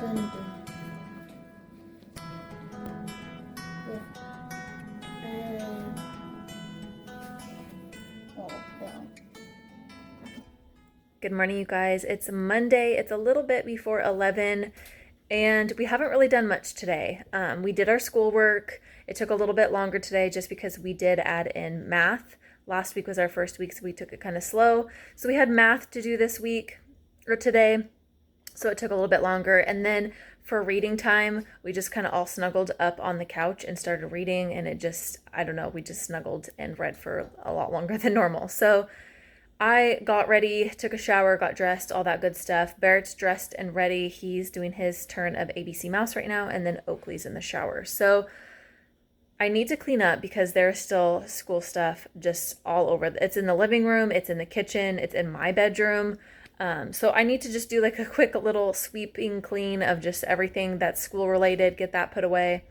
Dun, dun. Good morning, you guys. It's Monday. It's a little bit before 11, and we haven't really done much today. We did our schoolwork. It took a little bit longer today just because we did add in math. Last week was our first week, so we took it kind of slow. So we had math to do this week, or today, so it took a little bit longer. And then for reading time, we just kind of all snuggled up on the couch and started reading, and it just, I don't know, we just snuggled and read for a lot longer than normal. So I got ready, took a shower, got dressed, all that good stuff. Barrett's dressed and ready. He's doing his turn of ABC Mouse right now, and then Oakley's in the shower. So I need to clean up because there's still school stuff just all over. It's in the living room, it's in the kitchen, it's in my bedroom. So I need to just do like a quick little sweeping clean of just everything that's school related, get that put away.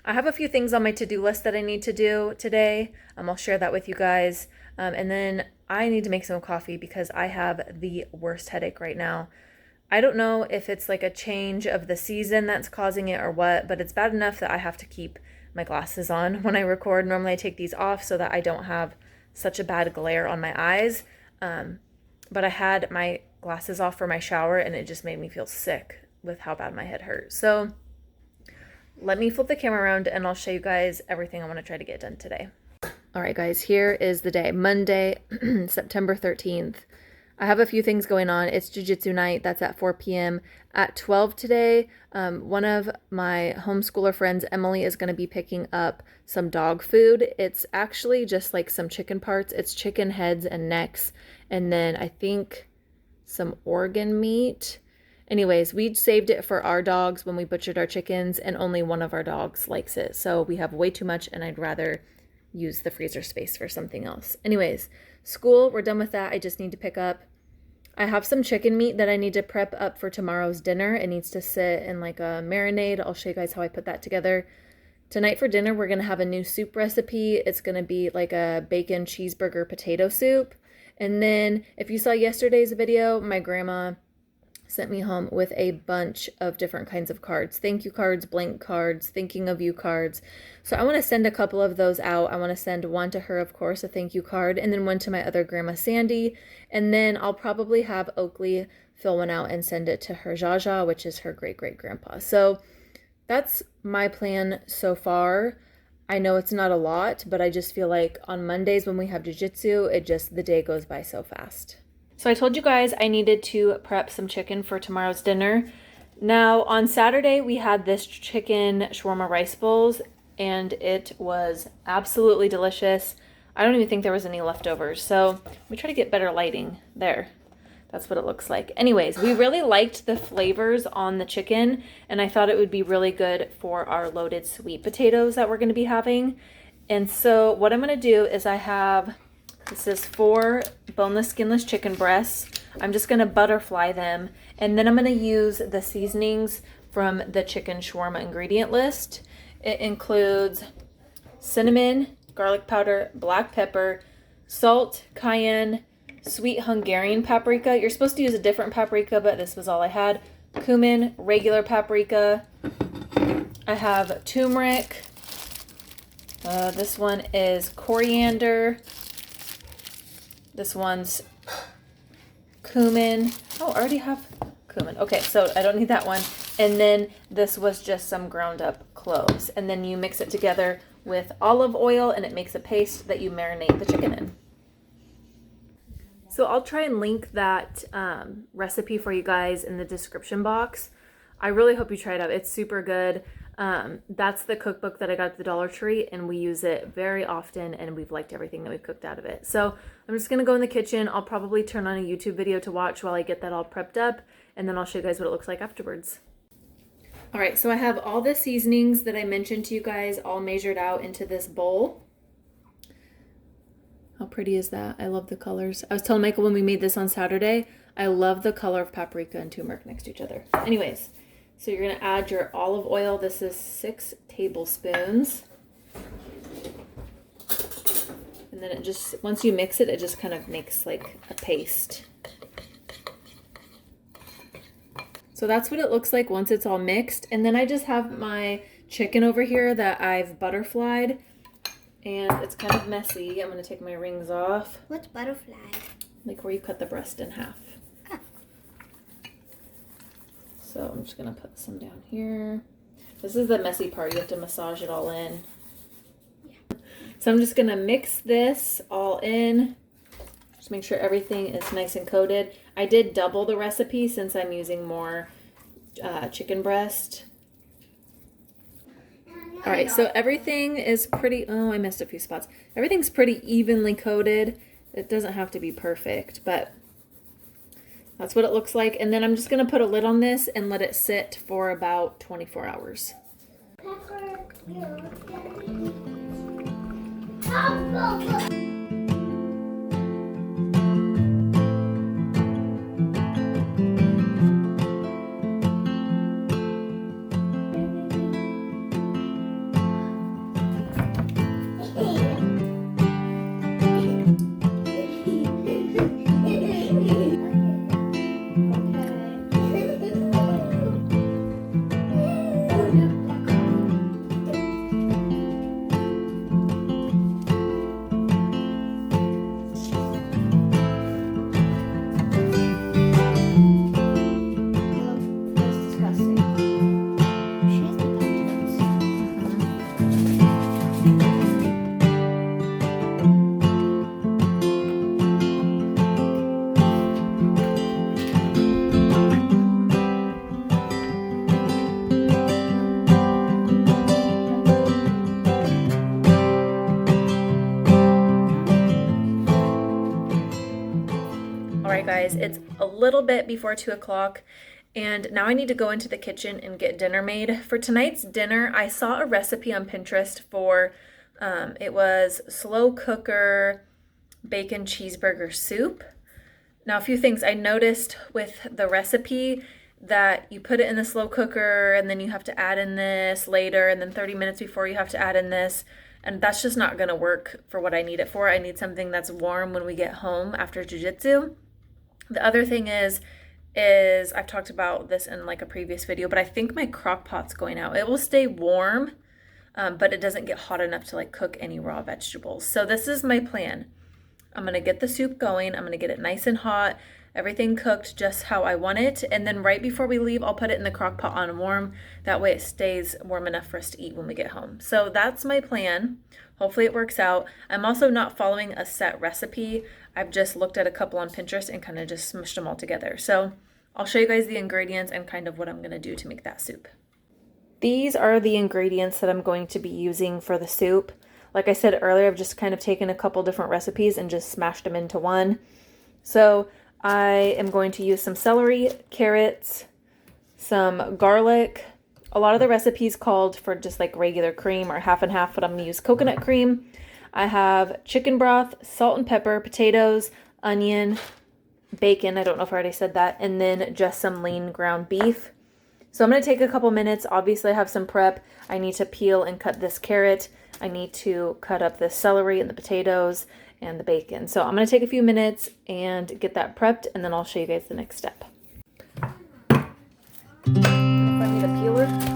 I have a few things on my to-do list that I need to do today. I'll share that with you guys. And then I need to make some coffee because I have the worst headache right now. I don't know if it's like a change of the season that's causing it or what, but it's bad enough that I have to keep my glasses on when I record. Normally I take these off so that I don't have such a bad glare on my eyes. But I had my glasses off for my shower and it just made me feel sick with how bad my head hurt. So let me flip the camera around and I'll show you guys everything I want to try to get done today. All right, guys, here is the day, Monday, September 13th. I have a few things going on. It's jiu-jitsu night. That's at 4 p.m. At 12 today, one of my homeschooler friends, Emily, is going to be picking up some dog food. It's actually just like some chicken parts. It's chicken heads and necks, and then I think some organ meat. Anyways, we saved it for our dogs when we butchered our chickens, and only one of our dogs likes it. So we have way too much, and I'd rather use the freezer space for something else. Anyways, school, we're done with that. I just need to pick up. I have some chicken meat that I need to prep up for tomorrow's dinner. It needs to sit in like a marinade. I'll show you guys how I put that together. Tonight for dinner, we're going to have a new soup recipe. It's going to be like a bacon cheeseburger potato soup. And then if you saw yesterday's video, my grandma sent me home with a bunch of different kinds of cards. Thank you cards, blank cards, thinking of you cards. So I want to send a couple of those out. I want to send one to her, of course, a thank you card, and then one to my other grandma, Sandy. And then I'll probably have Oakley fill one out and send it to her Jaja, which is her great-great-grandpa. So that's my plan so far. I know it's not a lot, but I just feel like on Mondays when we have jiu-jitsu, the day goes by so fast. So I told you guys I needed to prep some chicken for tomorrow's dinner. Now on Saturday we had this chicken shawarma rice bowls and it was absolutely delicious. I don't even think there was any leftovers. So we try to get better lighting there. That's what it looks like. Anyways, we really liked the flavors on the chicken and I thought it would be really good for our loaded sweet potatoes that we're going to be having. And so what I'm going to do is this is 4 boneless, skinless chicken breasts. I'm just going to butterfly them. And then I'm going to use the seasonings from the chicken shawarma ingredient list. It includes cinnamon, garlic powder, black pepper, salt, cayenne, sweet Hungarian paprika. You're supposed to use a different paprika, but this was all I had. Cumin, regular paprika. I have turmeric. This one is coriander. This one's cumin. Oh, I already have cumin. Okay, so I don't need that one. And then this was just some ground up cloves. And then you mix it together with olive oil and it makes a paste that you marinate the chicken in. So I'll try and link that recipe for you guys in the description box. I really hope you try it out. It's super good. That's the cookbook that I got at the Dollar Tree and we use it very often and we've liked everything that we've cooked out of it. So I'm just going to go in the kitchen. I'll probably turn on a YouTube video to watch while I get that all prepped up and then I'll show you guys what it looks like afterwards. All right, so I have all the seasonings that I mentioned to you guys all measured out into this bowl. How pretty is that? I love the colors. I was telling Michael when we made this on Saturday, I love the color of paprika and turmeric next to each other. Anyways, so you're going to add your olive oil. This is 6 tablespoons. And then it just, once you mix it, it just kind of makes like a paste. So that's what it looks like once it's all mixed. And then I just have my chicken over here that I've butterflied. And it's kind of messy. I'm going to take my rings off. What's butterfly? Like where you cut the breast in half. Ah. So I'm just going to put some down here. This is the messy part. You have to massage it all in. Yeah. So I'm just going to mix this all in. Just make sure everything is nice and coated. I did double the recipe since I'm using more chicken breast. All right, so everything is pretty, oh, I missed a few spots. Everything's pretty evenly coated. It doesn't have to be perfect, but that's what it looks like. And then I'm just gonna put a lid on this and let it sit for about 24 hours. Alright guys, it's a little bit before 2 o'clock and now I need to go into the kitchen and get dinner made. For tonight's dinner, I saw a recipe on Pinterest for, it was slow cooker bacon cheeseburger soup. Now a few things I noticed with the recipe that you put it in the slow cooker and then you have to add in this later and then 30 minutes before you have to add in this. And that's just not going to work for what I need it for. I need something that's warm when we get home after jiu-jitsu. The other thing is I've talked about this in like a previous video, but I think my crock pot's going out. It will stay warm, but it doesn't get hot enough to like cook any raw vegetables. So this is my plan. I'm going to get the soup going. I'm going to get it nice and hot, everything cooked just how I want it. And then right before we leave, I'll put it in the crock pot on warm. That way it stays warm enough for us to eat when we get home. So that's my plan. Hopefully it works out. I'm also not following a set recipe. I've just looked at a couple on Pinterest and kind of just smushed them all together. So I'll show you guys the ingredients and kind of what I'm going to do to make that soup. These are the ingredients that I'm going to be using for the soup. Like I said earlier, I've just kind of taken a couple different recipes and just smashed them into one. So I am going to use some celery, carrots, some garlic. A lot of the recipes called for just like regular cream or half and half, but I'm going to use coconut cream. I have chicken broth, salt and pepper, potatoes, onion, bacon. I don't know if I already said that. And then just some lean ground beef. So I'm going to take a couple minutes. Obviously I have some prep. I need to peel and cut this carrot. I need to cut up the celery and the potatoes and the bacon. So I'm going to take a few minutes and get that prepped, and then I'll show you guys the next step. If I need a peeler.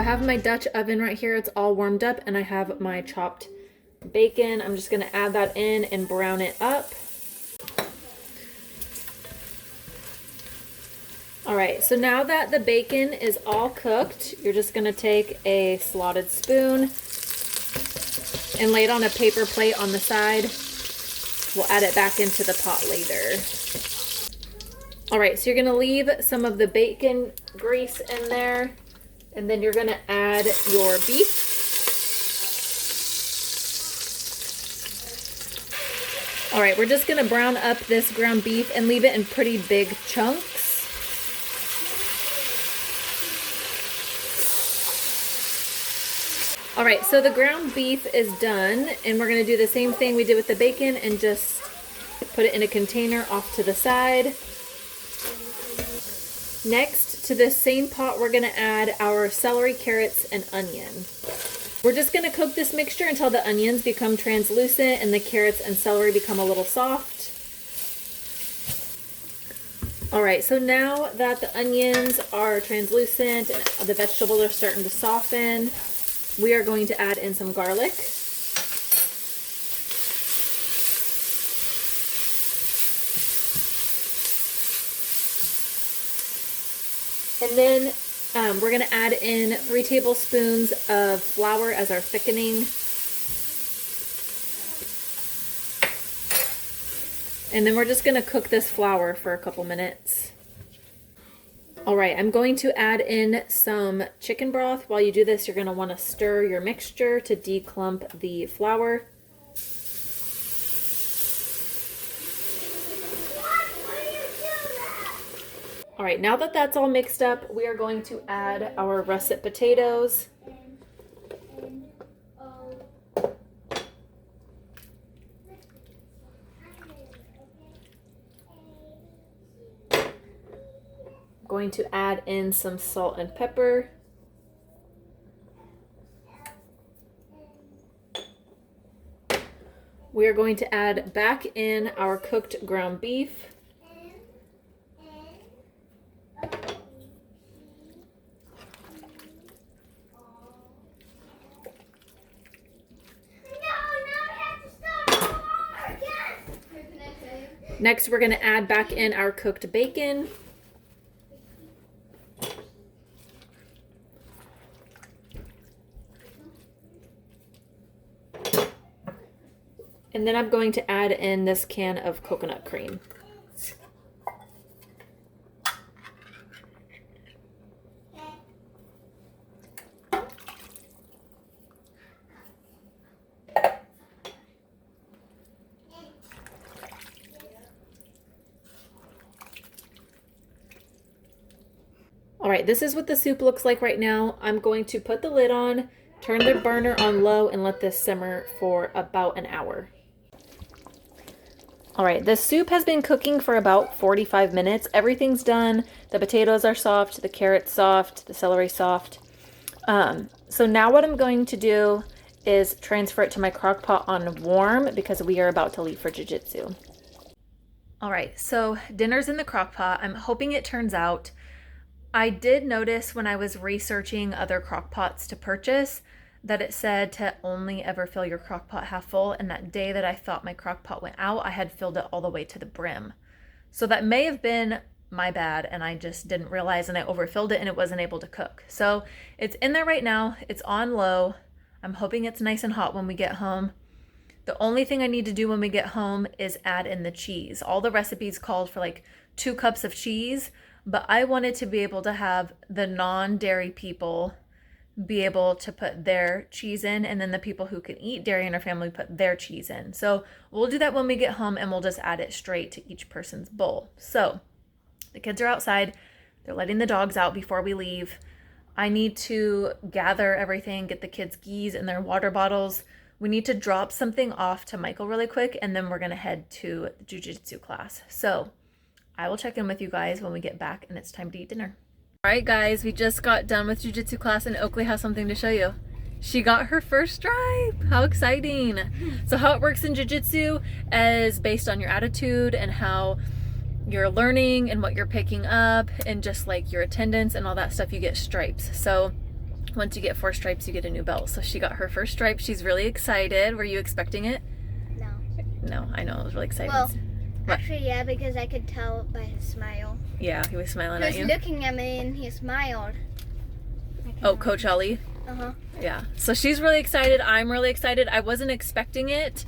have my Dutch oven right here. It's all warmed up, and I have my chopped bacon. I'm just gonna add that in and brown it up. All right, so now that the bacon is all cooked, you're just gonna take a slotted spoon and lay it on a paper plate on the side. We'll add it back into the pot later. All right, so you're gonna leave some of the bacon grease in there, and then you're gonna add your beef. All right, we're just gonna brown up this ground beef and leave it in pretty big chunks. All right, so the ground beef is done, and we're gonna do the same thing we did with the bacon and just put it in a container off to the side. Next, to this same pot, we're gonna add our celery, carrots, and onion. We're just gonna cook this mixture until the onions become translucent and the carrots and celery become a little soft. All right, so now that the onions are translucent and the vegetables are starting to soften, we are going to add in some garlic. And then we're going to add in 3 tablespoons of flour as our thickening. And then we're just going to cook this flour for a couple minutes. All right, I'm going to add in some chicken broth. While you do this, you're going to want to stir your mixture to declump the flour. All right, now that that's all mixed up, we are going to add our russet potatoes. Going to add in some salt and pepper. We are going to add back in our cooked ground beef. Next, we're going to add back in our cooked bacon. And then I'm going to add in this can of coconut cream. All right, this is what the soup looks like right now. I'm going to put the lid on, turn the burner on low, and let this simmer for about an hour. All right, the soup has been cooking for about 45 minutes. Everything's done. The potatoes are soft, the carrots soft, the celery soft. So now what I'm going to do is transfer it to my crock pot on warm because we are about to leave for jiu-jitsu. All right, so dinner's in the crock pot. I'm hoping it turns out. I did notice when I was researching other crock pots to purchase that it said to only ever fill your crock pot half full, and that day that I thought my crock pot went out, I had filled it all the way to the brim. So that may have been my bad, and I just didn't realize, and I overfilled it and it wasn't able to cook. So it's in there right now. It's on low. I'm hoping it's nice and hot when we get home. The only thing I need to do when we get home is add in the cheese. All the recipes called for like 2 cups of cheese, but I wanted to be able to have the non-dairy people be able to put their cheese in, and then the people who can eat dairy in our family put their cheese in. So we'll do that when we get home, and we'll just add it straight to each person's bowl. So the kids are outside. They're letting the dogs out before we leave. I need to gather everything, get the kids' geese and their water bottles. We need to drop something off to Michael really quick, and then we're going to head to the jiu-jitsu class. So I will check in with you guys when we get back and it's time to eat dinner. All right, guys, we just got done with jiu-jitsu class, and Oakley has something to show you. She got her first stripe. How exciting. So how it works in jiu-jitsu is based on your attitude and how you're learning and what you're picking up and just like your attendance and all that stuff, you get stripes. So once you get 4 stripes, you get a new belt. So she got her first stripe. She's really excited. Were you expecting it? No. No, I know. I was really excited. Well, actually, yeah, because I could tell by his smile. Yeah, he was smiling at He you. was looking at me and he smiled. Oh, Coach Ollie? Uh-huh. Yeah. So she's really excited. I'm really excited. I wasn't expecting it.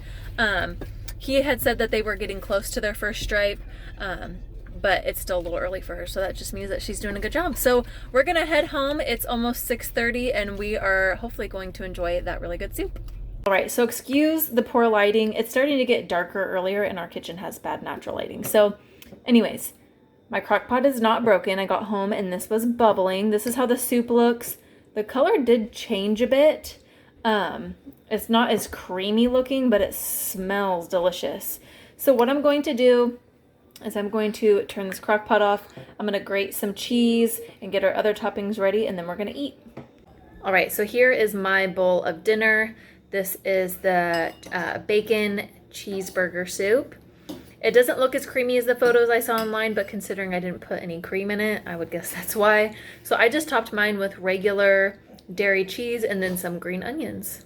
He had said that they were getting close to their first stripe. But it's still a little early for her, so that just means that she's doing a good job. So we're gonna head home. It's almost 6:30, and we are hopefully going to enjoy that really good soup. All right, so excuse the poor lighting. It's starting to get darker earlier, and our kitchen has bad natural lighting. So anyways, my crock pot is not broken. I got home, and this was bubbling. This is how the soup looks. The color did change a bit. It's not as creamy looking, but it smells delicious. So what I'm going to do is I'm going to turn this crock pot off. I'm going to grate some cheese and get our other toppings ready, and then we're going to eat. All right, so here is my bowl of dinner. This is the bacon cheeseburger soup. It doesn't look as creamy as the photos I saw online, but considering I didn't put any cream in it, I would guess that's why. So I just topped mine with regular dairy cheese and then some green onions.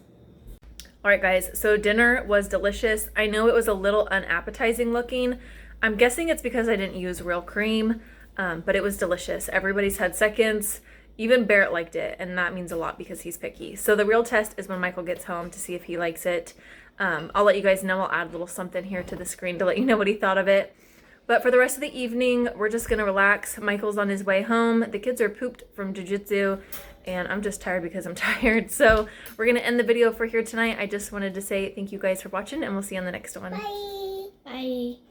All right, guys, so dinner was delicious. I know it was a little unappetizing looking. I'm guessing it's because I didn't use real cream, but it was delicious. Everybody's had seconds. Even Barrett liked it, and that means a lot because he's picky. So the real test is when Michael gets home to see if he likes it. I'll let you guys know. I'll add a little something here to the screen to let you know what he thought of it. But for the rest of the evening, we're just going to relax. Michael's on his way home. The kids are pooped from jiu-jitsu, and I'm just tired because I'm tired. So we're going to end the video for here tonight. I just wanted to say thank you guys for watching, and we'll see you on the next one. Bye. Bye.